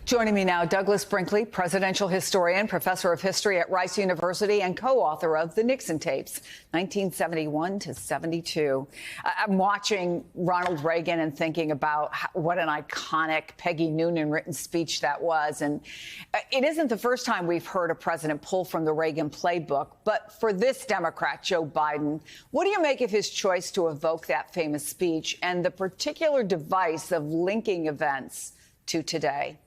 Joining me now, Douglas Brinkley, presidential historian, professor of history at Rice University, and co-author of The Nixon Tapes, 1971 to 72. I'm watching Ronald Reagan and thinking about what an iconic Peggy Noonan written speech that was. And it isn't the first time we've heard a president pull from the Reagan playbook. But for this Democrat, Joe Biden, what do you make of his choice to evoke that famous speech and the particular device of linking events to today?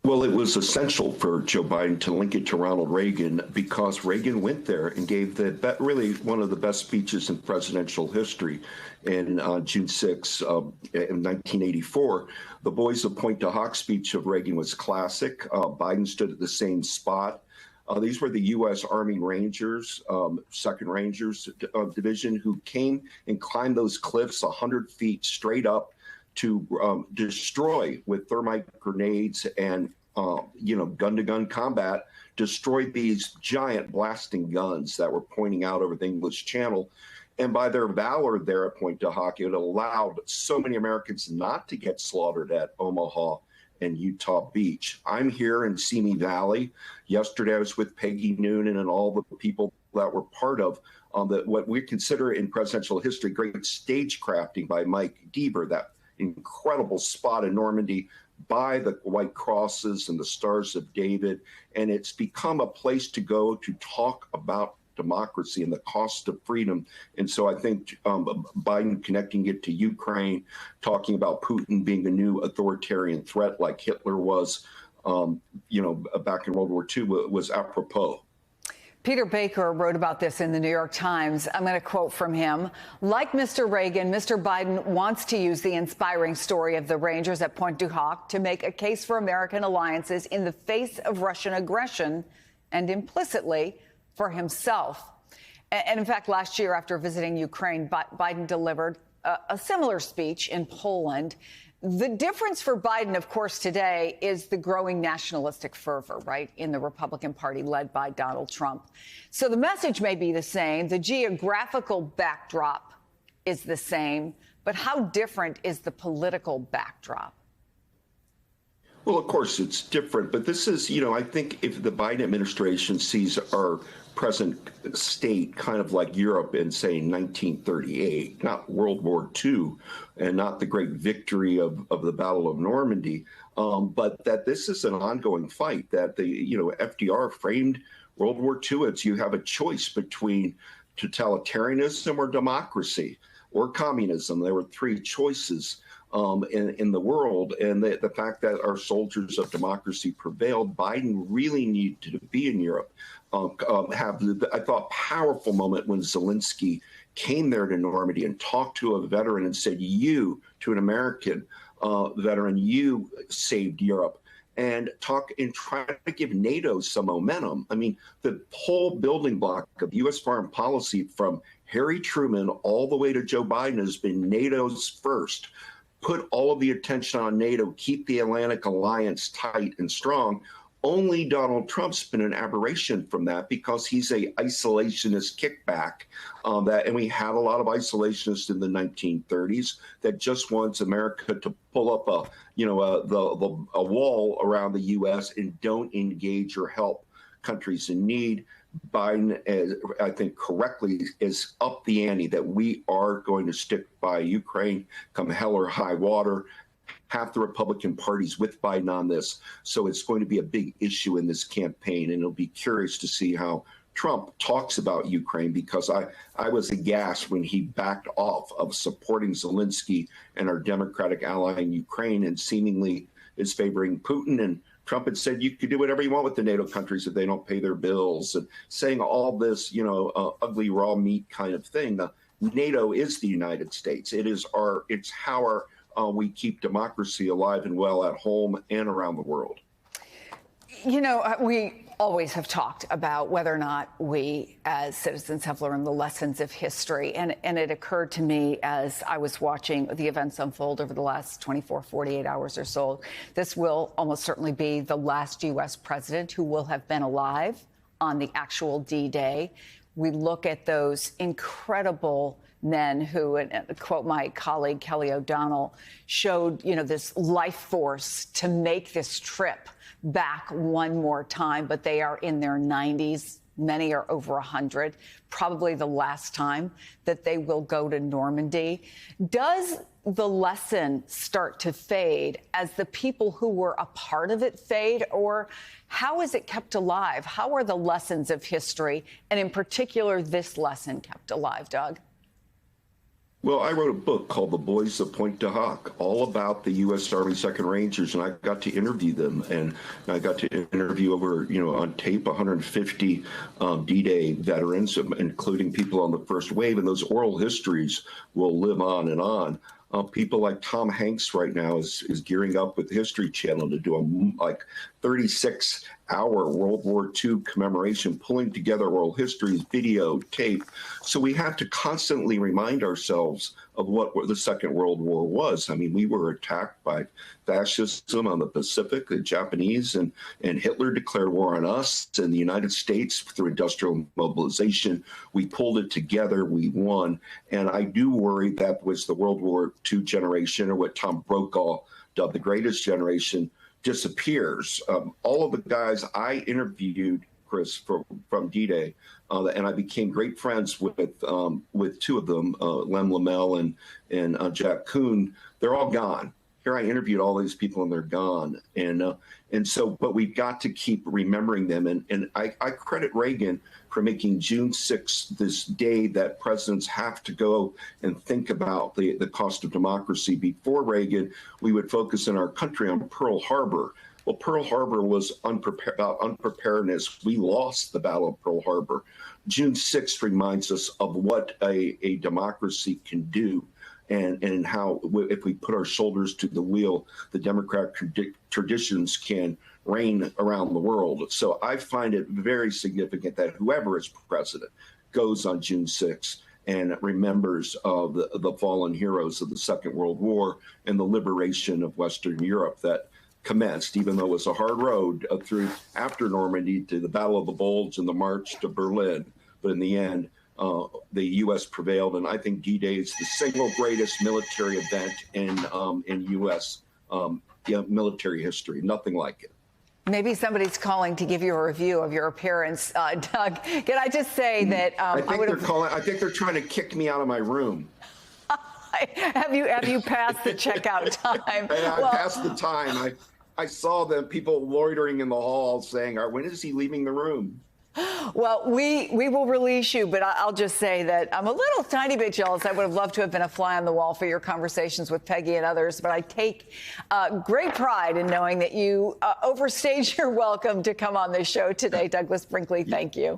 Well, it was essential for Joe Biden to link it to Ronald Reagan because Reagan went there and gave really one of the best speeches in presidential history in June 6 in 1984. The Boys of Pointe du Hoc speech of Reagan was classic. Biden stood at the same spot. These were the U.S. Army Rangers, 2nd Rangers Division, who came and climbed those cliffs 100 feet straight up to destroy with thermite grenades and, gun-to-gun combat, destroyed these giant blasting guns that were pointing out over the English Channel. And by their valor there at Pointe du Hoc, it allowed so many Americans not to get slaughtered at Omaha and Utah Beach. I'm here in Simi Valley. Yesterday I was with Peggy Noonan and all the people that were part of what we consider in presidential history great stagecrafting by Mike Deaver, that incredible spot in Normandy by the White Crosses and the Stars of David. And it's become a place to go to talk about democracy and the cost of freedom. And so I think Biden connecting it to Ukraine, talking about Putin being a new authoritarian threat like Hitler was, back in World War II was apropos. Peter Baker wrote about this in the New York Times. I'm going to quote from him. Like Mr. Reagan, Mr. Biden wants to use the inspiring story of the Rangers at Pointe du Hoc to make a case for American alliances in the face of Russian aggression and implicitly for himself. And in fact, last year, after visiting Ukraine, Biden delivered a similar speech in Poland. The difference for Biden, of course, today is the growing nationalistic fervor, right, in the Republican Party led by Donald Trump. So the message may be the same. The geographical backdrop is the same. But how different is the political backdrop? Well, of course, it's different. But this is, I think if the Biden administration sees our present state kind of like Europe in, say, 1938, not World War II and not the great victory of the Battle of Normandy, but that this is an ongoing fight, that FDR framed World War II as you have a choice between totalitarianism or democracy or communism. There were three choices in the world, and the fact that our soldiers of democracy prevailed. Biden really needed to be in Europe. I thought, powerful moment when Zelensky came there to Normandy and talked to a veteran and said, you, to an American veteran, you saved Europe, and try to give NATO some momentum. I mean, the whole building block of U.S. foreign policy from Harry Truman all the way to Joe Biden has been NATO's first. Put all of the attention on NATO, keep the Atlantic Alliance tight and strong. Only Donald Trump's been an aberration from that because he's a isolationist kickback. And we had a lot of isolationists in the 1930s that just wants America to pull up a wall around the U.S. and don't engage or help countries in need. Biden, I think correctly, is up the ante that we are going to stick by Ukraine come hell or high water. Half the Republican Party's with Biden on this. So it's going to be a big issue in this campaign. And it'll be curious to see how Trump talks about Ukraine, because I was aghast when he backed off of supporting Zelensky and our Democratic ally in Ukraine and seemingly is favoring Putin. And Trump had said you could do whatever you want with the NATO countries if they don't pay their bills, and saying all this, ugly raw meat kind of thing. NATO is the United States. It's how we keep democracy alive and well at home and around the world. We always have talked about whether or not we as citizens have learned the lessons of history. And it occurred to me as I was watching the events unfold over the last 24, 48 hours or so, this will almost certainly be the last U.S. president who will have been alive on the actual D-Day. we look at those incredible men who, and quote my colleague Kelly O'Donnell, showed, this life force to make this trip back one more time, but they are in their 90s. Many are over 100, probably the last time that they will go to Normandy. Does the lesson start to fade as the people who were a part of it fade, or how is it kept alive? How are the lessons of history, and in particular this lesson, kept alive, Doug? Well, I wrote a book called The Boys of Pointe du Hoc, all about the U.S. Army 2nd Rangers, and I got to interview them. And I got to interview over, on tape, 150 D-Day veterans, including people on the first wave. And those oral histories will live on and on. People like Tom Hanks right now is gearing up with the History Channel to do a 36-hour World War II commemoration, pulling together oral histories, video, tape. So we have to constantly remind ourselves of what the Second World War was. I mean, we were attacked by fascism on the Pacific, the Japanese, and Hitler declared war on us. And the United States, through industrial mobilization, we pulled it together, we won. And I do worry that was the World War II generation, or what Tom Brokaw dubbed the greatest generation, disappears. All of the guys I interviewed, Chris, from D-Day, and I became great friends with two of them, Lem Lamel and Jack Kuhn. They're all gone. Here I interviewed all these people and they're gone. And so, but we've got to keep remembering them. And I credit Reagan for making June 6th this day that presidents have to go and think about the cost of democracy. Before Reagan, we would focus in our country on Pearl Harbor. Well, Pearl Harbor was about unpreparedness. We lost the Battle of Pearl Harbor. June 6th reminds us of what a democracy can do. And how, if we put our shoulders to the wheel, the democratic traditions can reign around the world. So I find it very significant that whoever is president goes on June 6th and remembers the fallen heroes of the Second World War and the liberation of Western Europe that commenced, even though it was a hard road through after Normandy to the Battle of the Bulge and the march to Berlin. But in the end, the U.S. prevailed, and I think D-Day is the single greatest military event in U.S. Military history. Nothing like it. Maybe somebody's calling to give you a review of your appearance, Doug. Can I just say that I think they're calling. I think they're trying to kick me out of my room. Have you passed the checkout time? I passed the time. I saw them people loitering in the hall saying, "When is he leaving the room?" Well, we will release you, but I'll just say that I'm a little tiny bit jealous. I would have loved to have been a fly on the wall for your conversations with Peggy and others, but I take great pride in knowing that you overstayed your welcome to come on this show today. Douglas Brinkley, thank you.